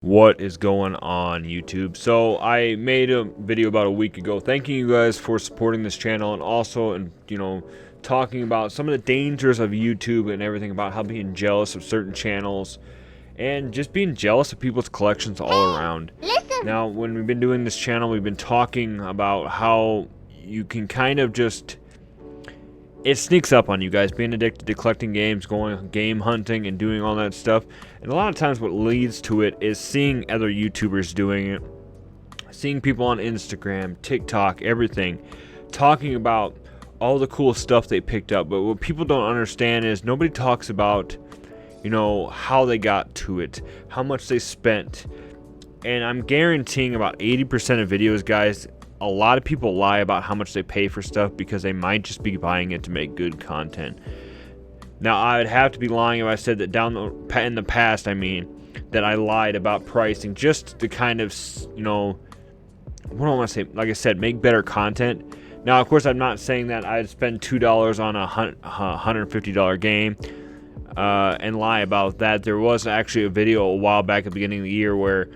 What is going on, YouTube? So I made a video about a week ago thanking you guys for supporting this channel, and also talking about some of the dangers of YouTube and everything, about how being jealous of certain channels and just being jealous of people's collections all around. Now, when we've been doing this channel, we've been talking about how you can kind of just, it sneaks up on you guys, being addicted to collecting games, going game hunting and doing all that stuff. And a lot of times what leads to it is seeing other YouTubers doing it, seeing people on Instagram, TikTok, everything, talking about all the cool stuff they picked up. But what people don't understand is nobody talks about, how they got to it, how much they spent. And I'm guaranteeing about 80% of videos, guys, a lot of people lie about how much they pay for stuff because they might just be buying it to make good content. Now, I would have to be lying if I said that in the past, that I lied about pricing just to kind of, what do I want to say? Like I said, make better content. Now, of course, I'm not saying that I'd spend $2 on a $150 game and lie about that. There was actually a video a while back at the beginning of the year where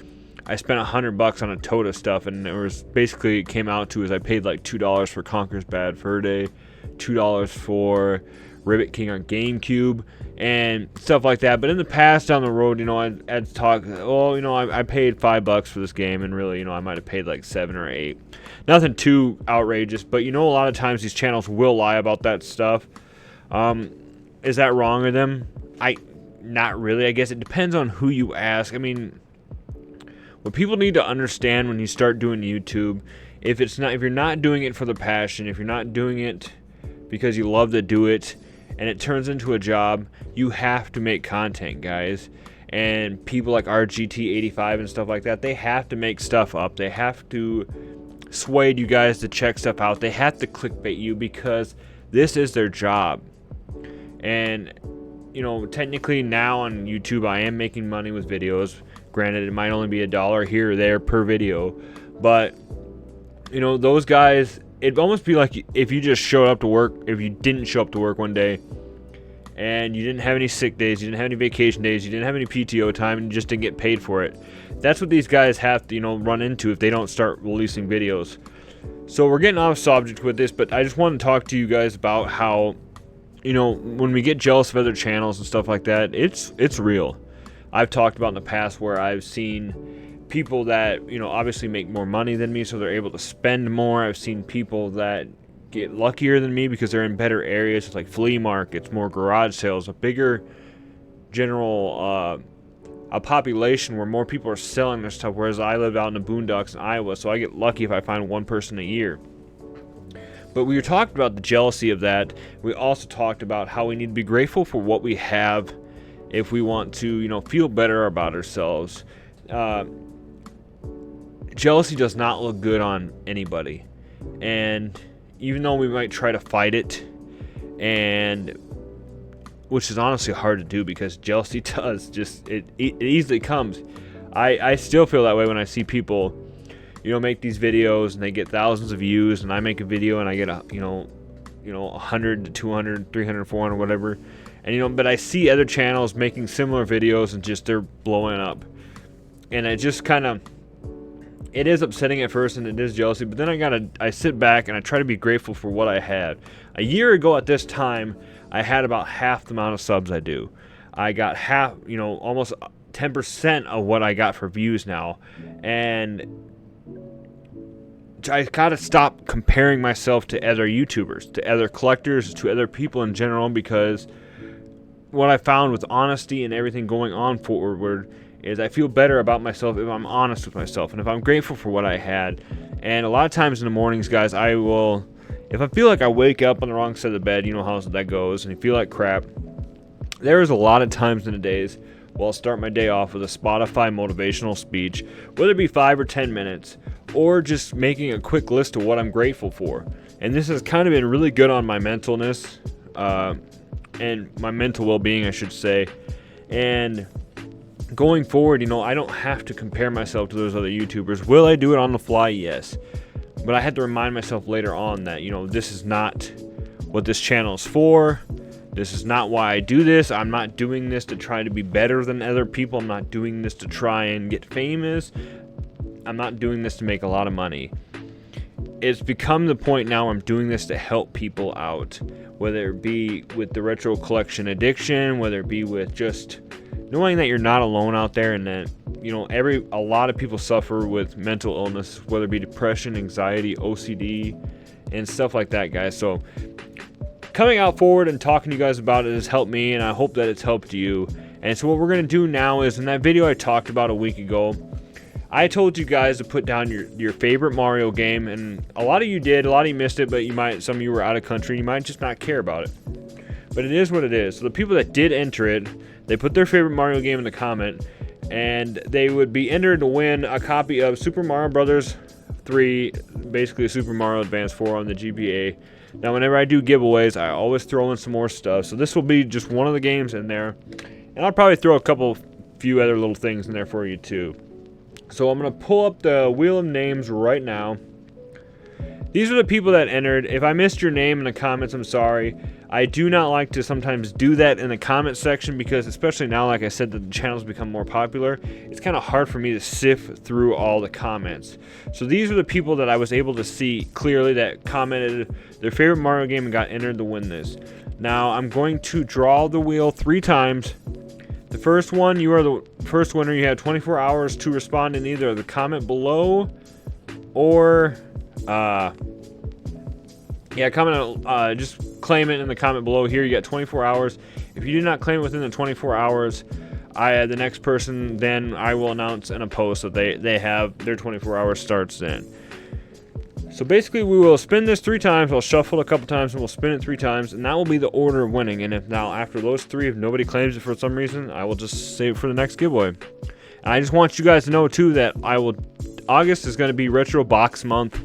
I spent $100 on a tote of stuff, and it came out to I paid like $2 for Conker's Bad Fur Day, $2 for Ribbit King on GameCube, and stuff like that. But in the past, down the road, I'd talk, I paid $5 for this game, and really, I might have paid like 7 or 8. Nothing too outrageous, but a lot of times these channels will lie about that stuff. Is that wrong of them? Not really. I guess it depends on who you ask. What people need to understand when you start doing YouTube, if you're not doing it for the passion, if you're not doing it because you love to do it and it turns into a job, you have to make content, guys. And people like RGT85 and stuff like that, they have to make stuff up. They have to sway you guys to check stuff out. They have to clickbait you because this is their job. And technically now on YouTube I am making money with videos. Granted, it might only be $1 here or there per video, but those guys, it'd almost be like if you just showed up to work, if you didn't show up to work one day and you didn't have any sick days, you didn't have any vacation days, you didn't have any PTO time, and you just didn't get paid for it. That's what these guys have to run into if they don't start releasing videos. So we're getting off subject with this, but I just want to talk to you guys about how when we get jealous of other channels and stuff like that, it's real. I've talked about in the past where I've seen people that, obviously make more money than me, so they're able to spend more. I've seen people that get luckier than me because they're in better areas. It's like flea markets, more garage sales, a bigger general a population where more people are selling their stuff, whereas I live out in the boondocks in Iowa, so I get lucky if I find one person a year. But we were talking about the jealousy of that. We also talked about how we need to be grateful for what we have if we want to, feel better about ourselves. Jealousy does not look good on anybody. And even though we might try to fight it, and which is honestly hard to do because jealousy does just, it easily comes. I still feel that way when I see people, make these videos and they get thousands of views, and I make a video and I get 100 to 200, 300, 400, whatever. And but I see other channels making similar videos and just they're blowing up, and it just kind of, it is upsetting at first, and it is jealousy. But then I sit back and I try to be grateful for what I had. A year ago at this time, I had about half the amount of subs I do. I got half, almost 10% of what I got for views now, and I gotta stop comparing myself to other YouTubers, to other collectors, to other people in general, because what I found with honesty and everything going on forward is I feel better about myself if I'm honest with myself and if I'm grateful for what I had. And a lot of times in the mornings, guys, I will, if I feel like I wake up on the wrong side of the bed, how that goes, and you feel like crap, there is a lot of times in the days where I'll start my day off with a Spotify motivational speech, whether it be 5 or 10 minutes, or just making a quick list of what I'm grateful for. And this has kind of been really good on my mentalness, and my mental well-being, I should say. And going forward, I don't have to compare myself to those other YouTubers. Will I do it on the fly? Yes. But I had to remind myself later on that, this is not what this channel is for. This is not why I do this. I'm not doing this to try to be better than other people. I'm not doing this to try and get famous. I'm not doing this to make a lot of money. It's become the point now I'm doing this to help people out, whether it be with the retro collection addiction, whether it be with just knowing that you're not alone out there, and that, you know, a lot of people suffer with mental illness, whether it be depression, anxiety, OCD, and stuff like that, guys. So coming out forward and talking to you guys about it has helped me, and I hope that it's helped you. And so what we're going to do now is, in that video I talked about a week ago, I told you guys to put down your favorite Mario game, and a lot of you did, a lot of you missed it, but some of you were out of country, you might just not care about it. But it is what it is. So the people that did enter it, they put their favorite Mario game in the comment, and they would be entered to win a copy of Super Mario Bros. 3, basically Super Mario Advance 4 on the GBA. Now, whenever I do giveaways, I always throw in some more stuff. So this will be just one of the games in there, and I'll probably throw a few other little things in there for you too. So I'm going to pull up the wheel of names right now. These are the people that entered. If I missed your name in the comments, I'm sorry. I do not like to sometimes do that in the comment section, because especially now, like I said, that the channel's become more popular, it's kind of hard for me to sift through all the comments. So these are the people that I was able to see clearly that commented their favorite Mario game and got entered to win this. Now I'm going to draw the wheel 3 times. The first one, you are the first winner. You have 24 hours to respond in either the comment below or just claim it in the comment below. Here you got 24 hours. If you do not claim it within the 24 hours, the next person, then I will announce in a post that they have their 24 hours starts then. So basically, we will spin this 3 times. I'll shuffle it a couple times, and we'll spin it 3 times, and that will be the order of winning. And if now after those 3, if nobody claims it for some reason, I will just save it for the next giveaway. And I just want you guys to know too that August is going to be Retro Box Month,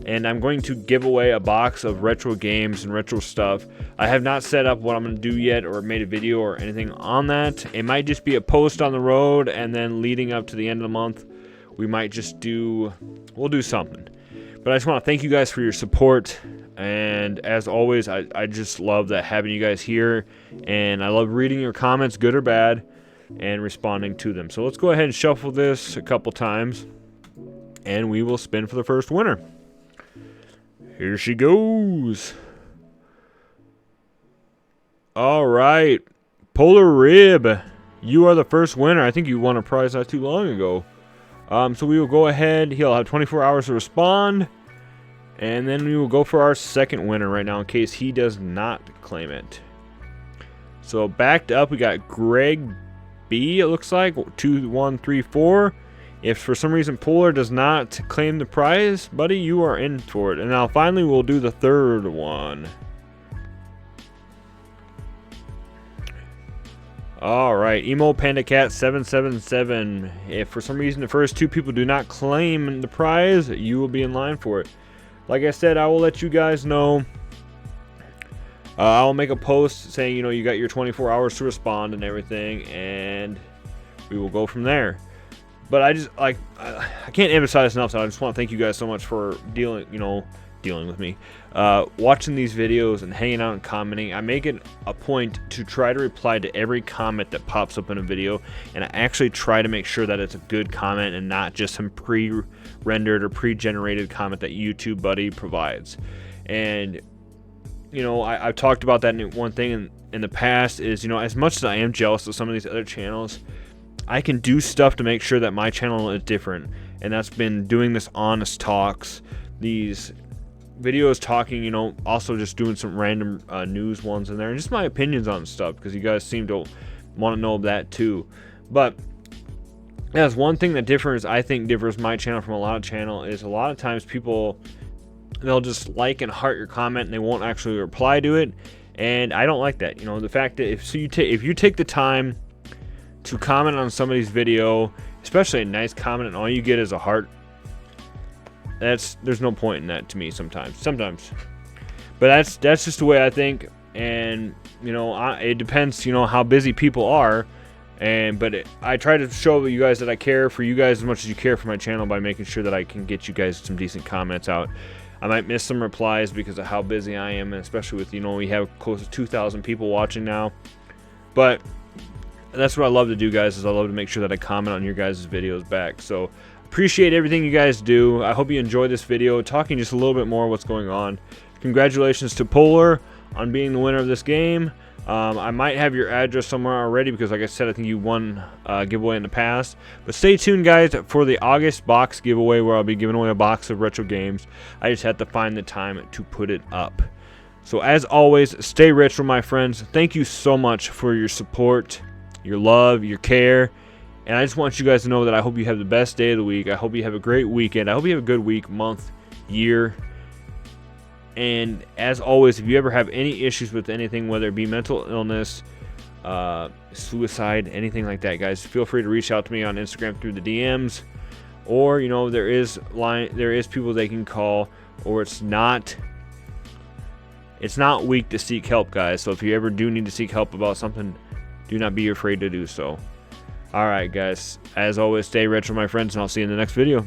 and I'm going to give away a box of retro games and retro stuff. I have not set up what I'm going to do yet, or made a video or anything on that. It might just be a post on the road, and then leading up to the end of the month, we might just we'll do something. But I just want to thank you guys for your support, and as always, I just love that having you guys here, and I love reading your comments, good or bad, and responding to them. So let's go ahead and shuffle this a couple times, and we will spin for the first winner. Here she goes. All right, Polar Rib, you are the first winner. I think you won a prize not too long ago. So we will go ahead. He'll have 24 hours to respond, and then we will go for our second winner right now in case he does not claim it. So backed up, we got Greg B. It looks like 2134. If for some reason Polar does not claim the prize, buddy, you are in for it. And now finally, we'll do the third one. Alright, Emo Panda Cat 777. If for some reason the first 2 people do not claim the prize, you will be in line for it. Like I said, I will let you guys know. I'll make a post saying, you know, you got your 24 hours to respond and everything, and we will go from there. But I can't emphasize enough, so I just want to thank you guys so much for dealing with me, watching these videos and hanging out and commenting. I make it a point to try to reply to every comment that pops up in a video, and I actually try to make sure that it's a good comment and not just some pre-rendered or pre-generated comment that YouTube Buddy provides. And you know, I've talked about that in one thing in the past is, you know, as much as I am jealous of some of these other channels, I can do stuff to make sure that my channel is different, and that's been doing this honest talks, these videos talking, you know, also just doing some random news ones in there, and just my opinions on stuff, because you guys seem to want to know that too. But that's one thing that differs my channel from a lot of channel is a lot of times people, they'll just like and heart your comment and they won't actually reply to it, and I don't like that. You know, the fact that if you take the time to comment on somebody's video, especially a nice comment, and all you get is a heart, there's no point in that to me sometimes. But that's just the way I think, and you know, it depends, you know, how busy people are, but I try to show you guys that I care for you guys as much as you care for my channel by making sure that I can get you guys some decent comments out. I might miss some replies because of how busy I am, and especially with, you know, we have close to 2,000 people watching now. But that's what I love to do, guys, is I love to make sure that I comment on your guys' videos back. So appreciate everything you guys do. I hope you enjoyed this video, talking just a little bit more what's going on. Congratulations to Polar on being the winner of this game. I might have your address somewhere already because, like I said, I think you won a giveaway in the past. But stay tuned, guys, for the August box giveaway where I'll be giving away a box of retro games. I just have to find the time to put it up. So as always, stay retro, my friends. Thank you so much for your support, your love, your care. And I just want you guys to know that I hope you have the best day of the week. I hope you have a great weekend. I hope you have a good week, month, year. And as always, if you ever have any issues with anything, whether it be mental illness, suicide, anything like that, guys, feel free to reach out to me on Instagram through the DMs, or, you know, there is people they can call, or it's not weak to seek help, guys. So if you ever do need to seek help about something, do not be afraid to do so. All right, guys, as always, stay retro, my friends, and I'll see you in the next video.